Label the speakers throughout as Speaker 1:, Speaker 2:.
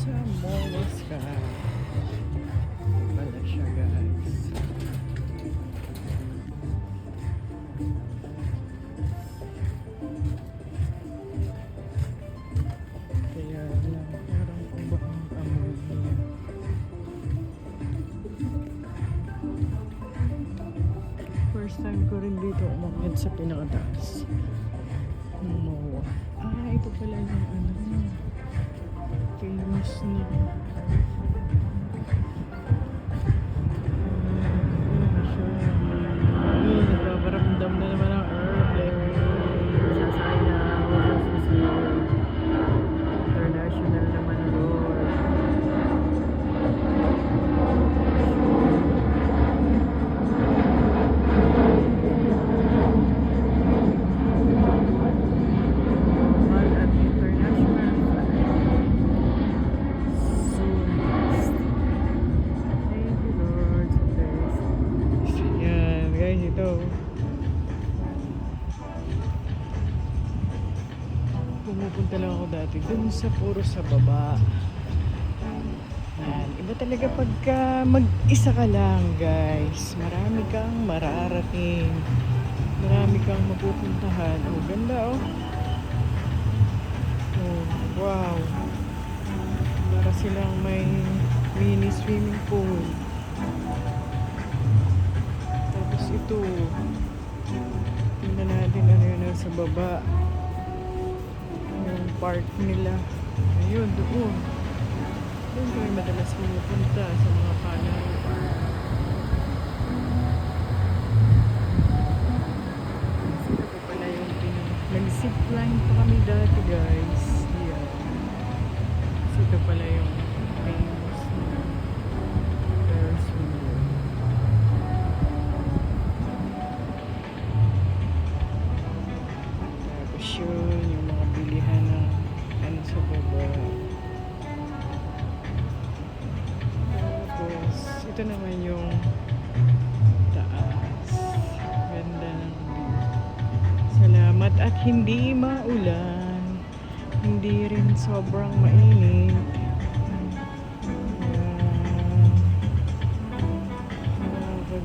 Speaker 1: sa Moloska. Pala siya, guys. Kaya lang, parang iba ang amoy niya. First time ko rin dito umakyat sa pinakataas ng MOA. Ito pala yung ano, famous na nagpaparamdam na naman ang airplane. Sasayaw, sasisiyaw. International naman doon. Pumupunta lang ako dati dun sa puro sa baba. Yan. Iba talaga pagka mag-isa ka lang, guys. Marami kang mararating. Marami kang mapupuntahan. Oh, ganda oh. Oh, wow. Para silang may mini swimming pool. Tapos ito. Tingnan natin ano yun sa baba. Yung park nila. Ayun, doon. Doon kami madalas pumupunta sa mga Canary Park. Ito pa pala yung nag-zipline pa kami dati, guys. Yan. Ito pala yung famous na Ferris wheel. Tapos yun, yung mga bilihan na ano sa baba. Tapos ito naman yung taas. Ganda ng view. Salamat at hindi maulan. Hindi rin sobrang mainit.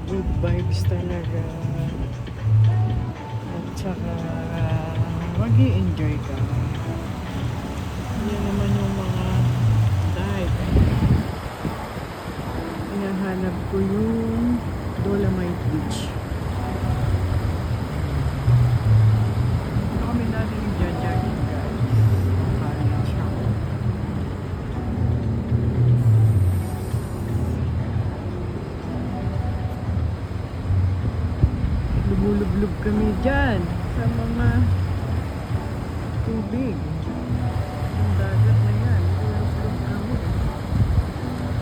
Speaker 1: Good vibes talaga. At saka mag-i-enjoy ka. Yan naman yung mga dive. Hinahanap ko yung Dolomite Beach. Ito kami natin yung jogging, guys. Parang siya. Lumulublog kami dyan sa mga tubig. Yung dagat na yan. Lumulublog kami.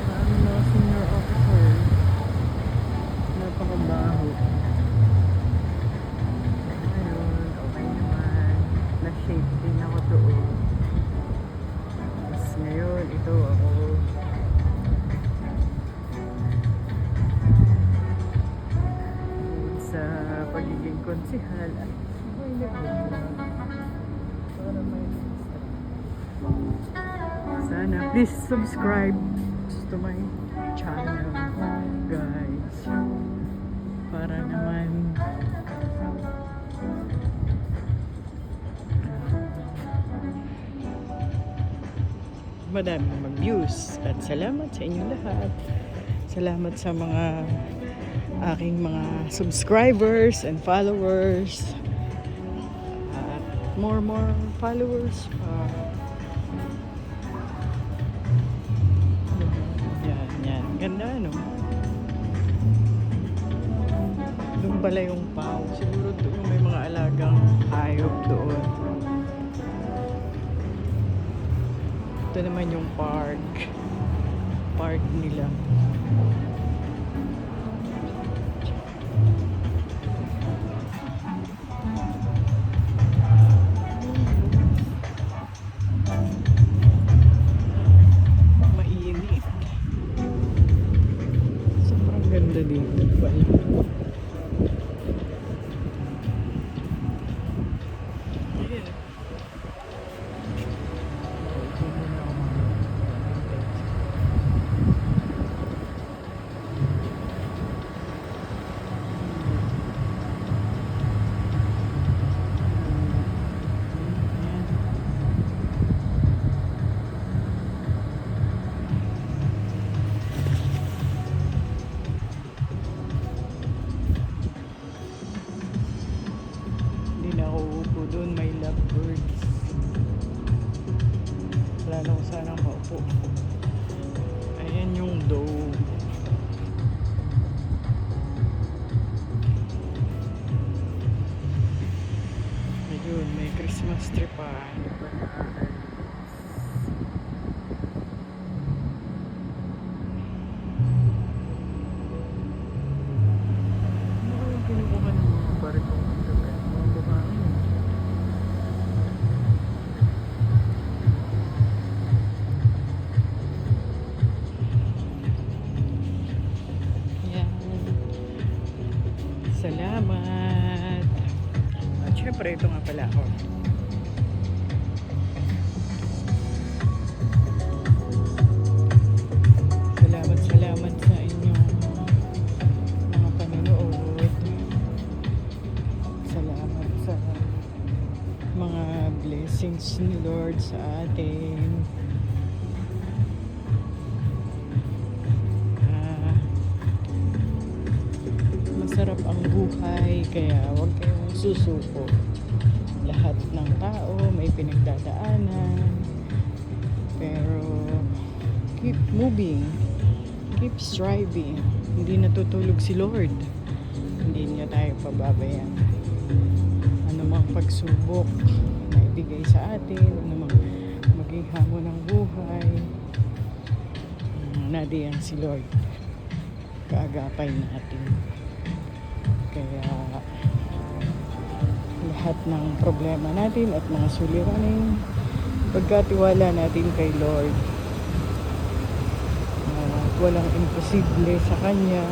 Speaker 1: Marami mga senior officer. Napakabaho. Ayun, okay naman. Na-shake din ako doon. Tapos ngayon, ito ako. Sa pagiging konsihal. Ay, sana please subscribe to my channel, guys, para naman madami namang views. At salamat sa inyong lahat. Salamat sa mga aking mga subscribers and followers. At more followers pa. Yan. Ganda, no? Doon pala yung pao. Siguro doon may mga alagang hayop doon. Ito naman yung park nila. Mainit. Sobrang ganda dito pala. ako uupo doon, may lovebirds. Wala na ko sanang maupo. Ayan yung dome. Ayun, may Christmas tree pa. Hindi pa nakaalis. Ano yung kinukuha ng mga barikong gabi? Mga babae. Yan. Salamat. At syempre, ito nga pala ako. Salamat sa inyong mga panonood. Salamat sa mga blessings ni Lord sa atin. Masarap ang buhay, kaya huwag kayong susuko. Lahat ng tao may pinagdadaanan, pero keep moving, keep striving. Hindi natutulog si Lord, hindi niya tayo pababayaan. Anumang pagsubok na ibigay sa atin, anumang maging hamon ng buhay, nadiyan si Lord, kaagapay natin. Kaya lahat ng problema natin at mga suliranin, pagkatiwala natin kay Lord. Walang imposible sa Kanya.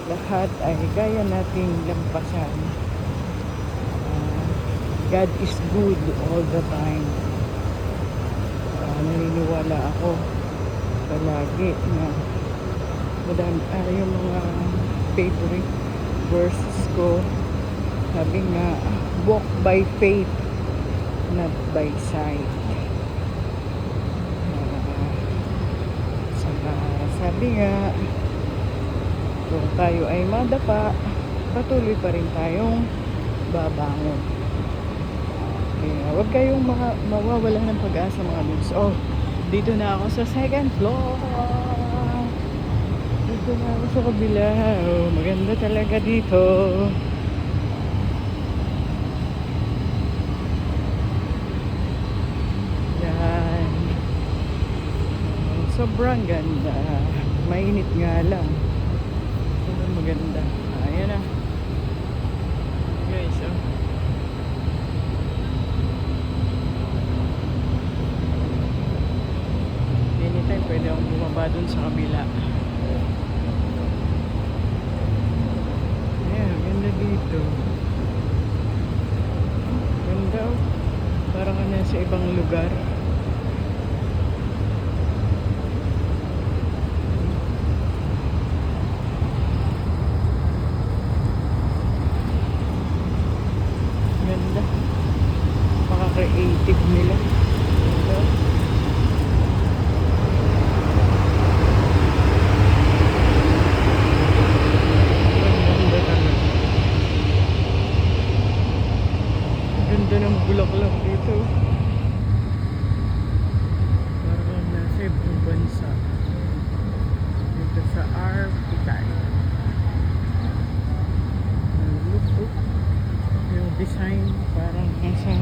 Speaker 1: Lahat ay kaya nating lampasan. God is good all the time. Naniniwala ako palagi na madami yung mga favorite verses ko. Sabi nga, walk by faith, not by sight. Sabi nga, kung tayo ay madapa, patuloy pa rin tayong babangon. Kaya huwag kayong mawawalan ng pag-asa, mga lods. Oh, dito na ako sa second floor. Dito na ako sa kabila. Oh, maganda talaga dito. Yan. Sobrang ganda. Mainit nga lang. Pero maganda. Ayan na. Guys, oh. Anytime pwede akong bumaba dun sa kabila. Ayan, ganda dito. Ganda, oh. Parang ka nasa ibang lugar. Ganda. Maka-creative nila. Ganda. Ganda talaga. Ganda ng bulaklak dito. Parang nasa ibang bansa. Dito sa Arpitan. Look, yung design parang nasa